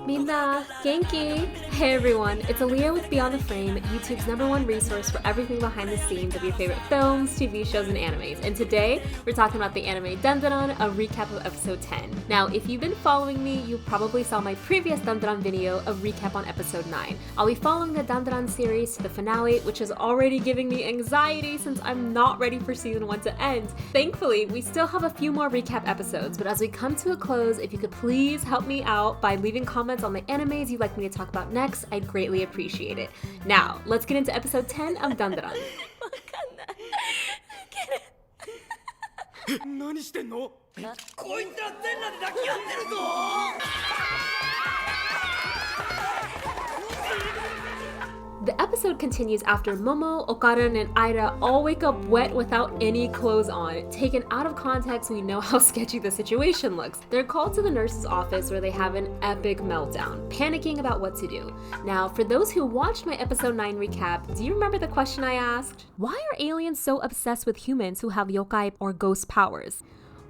Minna, Genki! Hey everyone, it's Aaliyah with Beyond the Frame, YouTube's #1 resource for everything behind the scenes of your favorite films, TV shows, and animes. And today, we're talking about the anime Dandadan, a recap of episode 10. Now, if you've been following me, you probably saw my previous Dandadan video, a recap on episode 9. I'll be following the Dandadan series to the finale, which is already giving me anxiety since I'm not ready for season 1 to end. Thankfully, we still have a few more recap episodes, but as we come to a close, if you could please help me out by leaving comments on the animes you'd like me to talk about next, I'd greatly appreciate it. Now, let's get into episode 10 of Dandadan. 何してんの？こいつら全裸で抱き合ってるぞ！ The episode continues after Momo, Okarun, and Aira all wake up wet without any clothes on. Taken out of context, we know how sketchy the situation looks. They're called to the nurse's office where they have an epic meltdown, panicking about what to do. Now, for those who watched my episode 9 recap, do you remember the question I asked? Why are aliens so obsessed with humans who have yokai or ghost powers?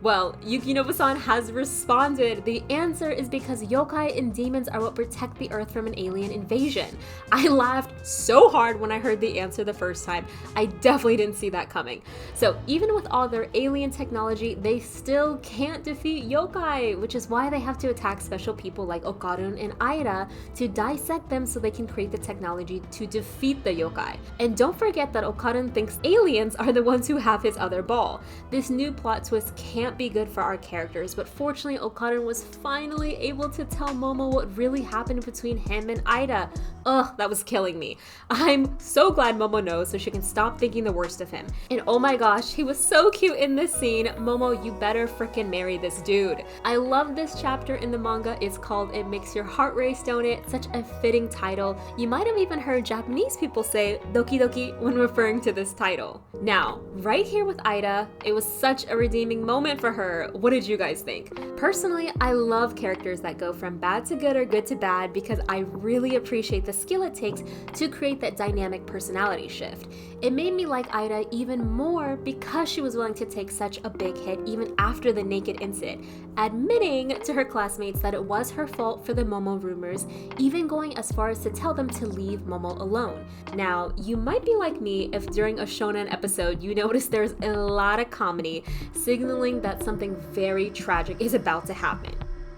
Well, Yukinobu-san has responded. The answer is because yokai and demons are what protect the Earth from an alien invasion. I laughed so hard when I heard the answer the first time. I definitely didn't see that coming. So even with all their alien technology, they still can't defeat yokai, which is why they have to attack special people like Okarun and Aira to dissect them so they can create the technology to defeat the yokai. And don't forget that Okarun thinks aliens are the ones who have his other ball. This new plot twist can't be good for our characters, but fortunately Okarun was finally able to tell Momo what really happened between him and Aira. Ugh, that was killing me. I'm so glad Momo knows so she can stop thinking the worst of him. And oh my gosh, he was so cute in this scene. Momo, you better freaking marry this dude. I love this chapter in the manga. It's called It Makes Your Heart Race, Don't It? Such a fitting title. You might have even heard Japanese people say Doki Doki when referring to this title. Now, right here with Aira, it was such a redeeming moment for her. What did you guys think? Personally, I love characters that go from bad to good or good to bad because I really appreciate the skill it takes to create that dynamic personality shift. It made me like Aira even more because she was willing to take such a big hit even after the naked incident, admitting to her classmates that it was her fault for the Momo rumors, even going as far as to tell them to leave Momo alone. Now, you might be like me if during a shonen episode you notice there's a lot of comedy, signaling that something very tragic is about to happen.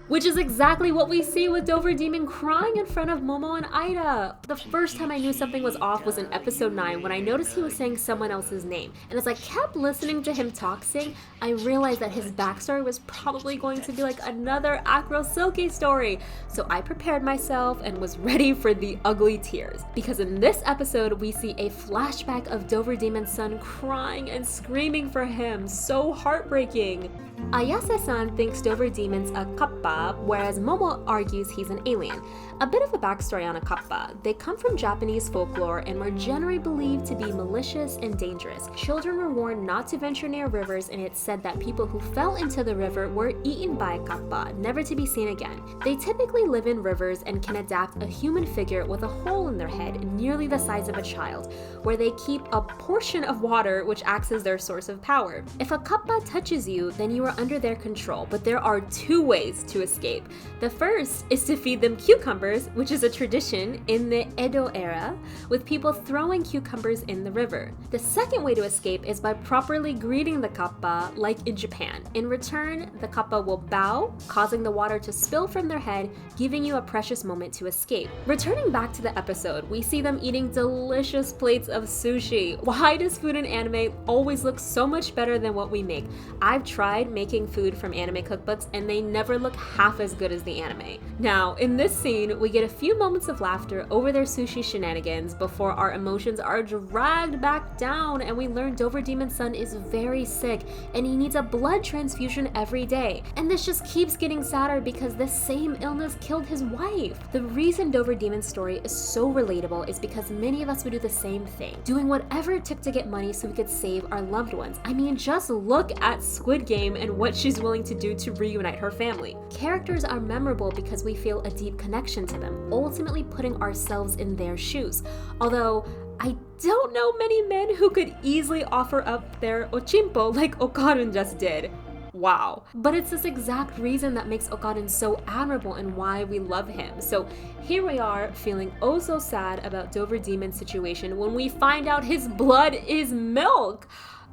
Which is exactly what we see with Dover Demon crying in front of Momo and Aira. The first time I knew something was off was in episode 9 when I noticed he was saying someone else's name. And as I kept listening to him sing, I realized that his backstory was probably going to be like another Acro Silky story. So I prepared myself and was ready for the ugly tears. Because in this episode, we see a flashback of Dover Demon's son crying and screaming for him. So heartbreaking. Ayase-san thinks Dover Demon's a kappa, whereas Momo argues he's an alien. A bit of a backstory on a kappa. They come from Japanese folklore and were generally believed to be malicious and dangerous. Children were warned not to venture near rivers, and it's said that people who fell into the river were eaten by a kappa, never to be seen again. They typically live in rivers and can adapt a human figure with a hole in their head nearly the size of a child, where they keep a portion of water which acts as their source of power. If a kappa touches you, then you are under their control, but there are 2 ways to escape. The first is to feed them cucumbers, which is a tradition in the Edo era, with people throwing cucumbers in the river. The second way to escape is by properly greeting the kappa, like in Japan. In return, the kappa will bow, causing the water to spill from their head, giving you a precious moment to escape. Returning back to the episode, we see them eating delicious plates of sushi. Why does food in anime always look so much better than what we make? I've tried making food from anime cookbooks and they never look half as good as the anime. Now, in this scene, we get a few moments of laughter over their sushi shenanigans before our emotions are dragged back down and we learn Dover Demon's son is very sick and he needs a blood transfusion every day. And this just keeps getting sadder because the same illness killed his wife. The reason Dover Demon's story is so relatable is because many of us would do the same thing, doing whatever it took to get money so we could save our loved ones. I mean, just look at Squid Game and what she's willing to do to reunite her family. Characters are memorable because we feel a deep connection to them, ultimately putting ourselves in their shoes. Although, I don't know many men who could easily offer up their ochimpo like Okarun just did. wow. But it's this exact reason that makes Okarin so admirable and why we love him. So here we are feeling oh so sad about Dover Demon's situation when we find out his blood is milk.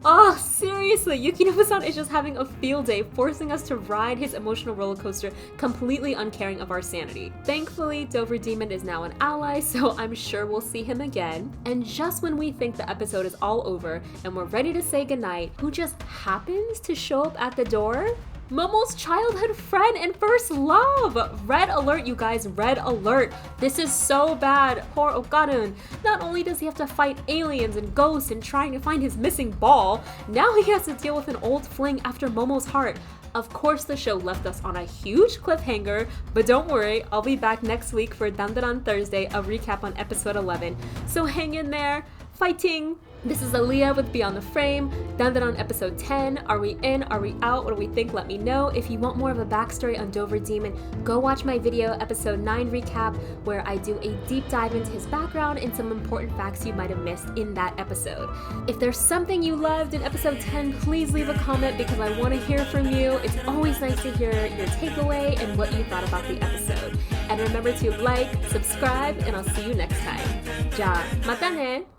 Oh, seriously, Yukinobu-san is just having a field day, forcing us to ride his emotional roller coaster, completely uncaring of our sanity. Thankfully, Dover Demon is now an ally, so I'm sure we'll see him again. And just when we think the episode is all over and we're ready to say goodnight, who just happens to show up at the door? Momo's childhood friend and first love! Red alert, you guys, red alert. This is so bad. Poor Okarin. Not only does he have to fight aliens and ghosts and trying to find his missing ball, now he has to deal with an old fling after Momo's heart. Of course, the show left us on a huge cliffhanger, but don't worry, I'll be back next week for DANDADAN Thursday, a recap on episode 11. So hang in there. Fighting! This is Aaliyah with Beyond the Frame. DANDADAN episode 10. Are we in? Are we out? What do we think? Let me know. If you want more of a backstory on Dover Demon, go watch my video, episode 9 recap, where I do a deep dive into his background and some important facts you might have missed in that episode. If there's something you loved in episode 10, please leave a comment because I want to hear from you. It's always nice to hear your takeaway and what you thought about the episode. And remember to like, subscribe, and I'll see you next time. Ja, mata ne!